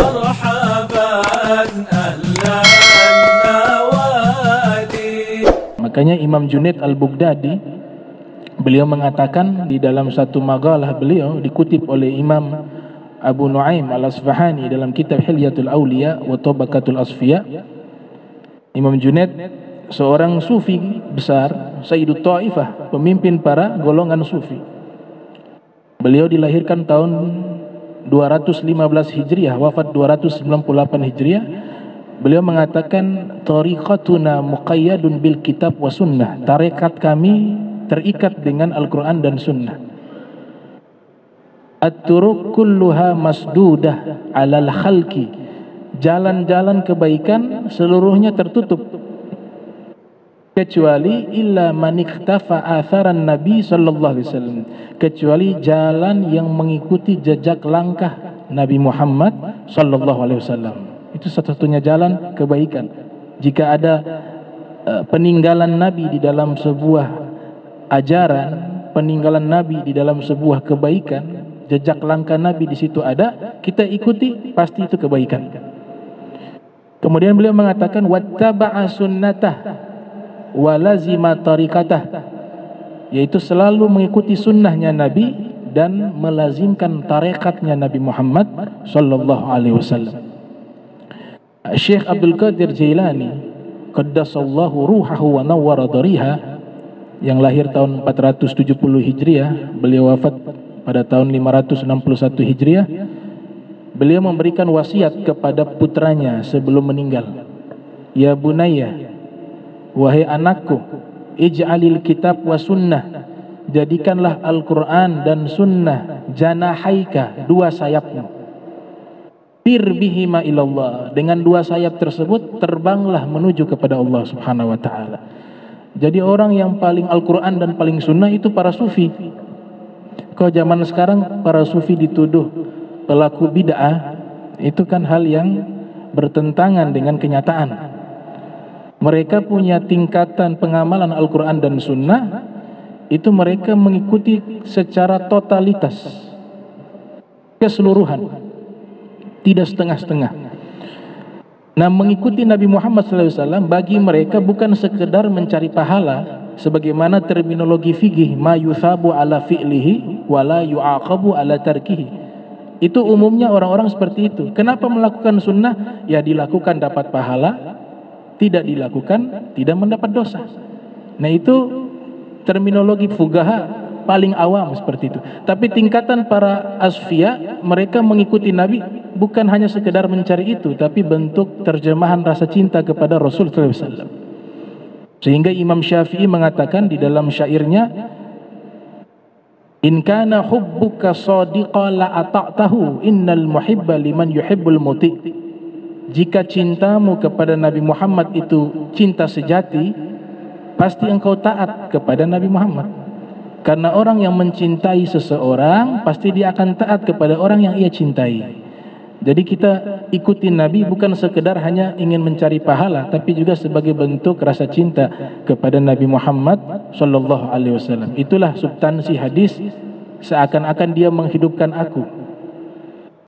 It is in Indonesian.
مرحبا أهلا النوادي. Makanya Imam Junaid Al-Baghdadi beliau mengatakan di dalam satu maqalah beliau dikutip oleh Imam Abu Nuaim Al-Asfahani dalam kitab Hilyatul Awliya wa Tabaqatul Asfiya, Imam Junaid seorang sufi besar, Sayyidut Taifah, pemimpin para golongan sufi. Beliau dilahirkan tahun 215 Hijriah, wafat 298 Hijriah. Beliau mengatakan, tariqatuna muqayyadun bil kitab wa sunnah. Tarekat kami terikat dengan Al-Quran dan sunnah. At-turuq kulluha masdudah alal khalqi. Jalan-jalan kebaikan seluruhnya tertutup, kecuali illa man ikhtafa atharan Nabi sallallahu alaihi wasallam, kecuali jalan yang mengikuti jejak langkah Nabi Muhammad sallallahu alaihi wasallam. Itu satu-satunya jalan kebaikan. Jika ada peninggalan Nabi di dalam sebuah ajaran, peninggalan Nabi di dalam sebuah kebaikan, jejak langkah Nabi di situ ada, kita ikuti, pasti itu kebaikan. Kemudian beliau mengatakan wattaba'a sunnatah wa lazima tariqatah, yaitu selalu mengikuti sunnahnya Nabi dan melazimkan tarekatnya Nabi Muhammad sallallahu alaihi wasallam. Syekh Abdul Qadir Jailani qaddasallahu ruhahu wa nawwara dariha, yang lahir tahun 470 Hijriah, beliau wafat pada tahun 561 Hijriah. Beliau memberikan wasiat kepada putranya sebelum meninggal. Ya bunayya, wahai anakku, ij'alil kitab wa sunnah, jadikanlah Al-Quran dan sunnah janahaika, dua sayapmu. Fir bihima ilallah, dengan dua sayap tersebut terbanglah menuju kepada Allah subhanahu wa ta'ala. Jadi orang yang paling Al-Quran dan paling sunnah itu para sufi. Kalau zaman sekarang para sufi dituduh pelaku bid'ah, itu kan hal yang bertentangan dengan kenyataan. Mereka punya tingkatan pengamalan Al-Quran dan sunnah, itu mereka mengikuti secara totalitas, keseluruhan, tidak setengah-setengah. Nah, mengikuti Nabi Muhammad SAW bagi mereka bukan sekedar mencari pahala, sebagaimana terminologi fikih, ma yuthabu ala fi'lihi wa la yu'aqabu ala tarkihi. Itu umumnya orang-orang seperti itu. Kenapa melakukan sunnah? Ya dilakukan dapat pahala, tidak dilakukan tidak mendapat dosa. Nah, itu terminologi fuqaha paling awam seperti itu. Tapi tingkatan para asfiya, mereka mengikuti Nabi bukan hanya sekedar mencari itu, tapi bentuk terjemahan rasa cinta kepada Rasul sallallahu alaihi wasallam. Sehingga Imam Syafi'i mengatakan di dalam syairnya, in kana hubbuka shadiqa la ata'tahu innal muhibba liman yuhibbul muti. Jika cintamu kepada Nabi Muhammad itu cinta sejati, pasti engkau taat kepada Nabi Muhammad. Karena orang yang mencintai seseorang, pasti dia akan taat kepada orang yang ia cintai. Jadi kita ikuti Nabi bukan sekedar hanya ingin mencari pahala, tapi juga sebagai bentuk rasa cinta kepada Nabi Muhammad sallallahu alaihi wasallam. Itulah substansi hadis, seakan-akan dia menghidupkan aku.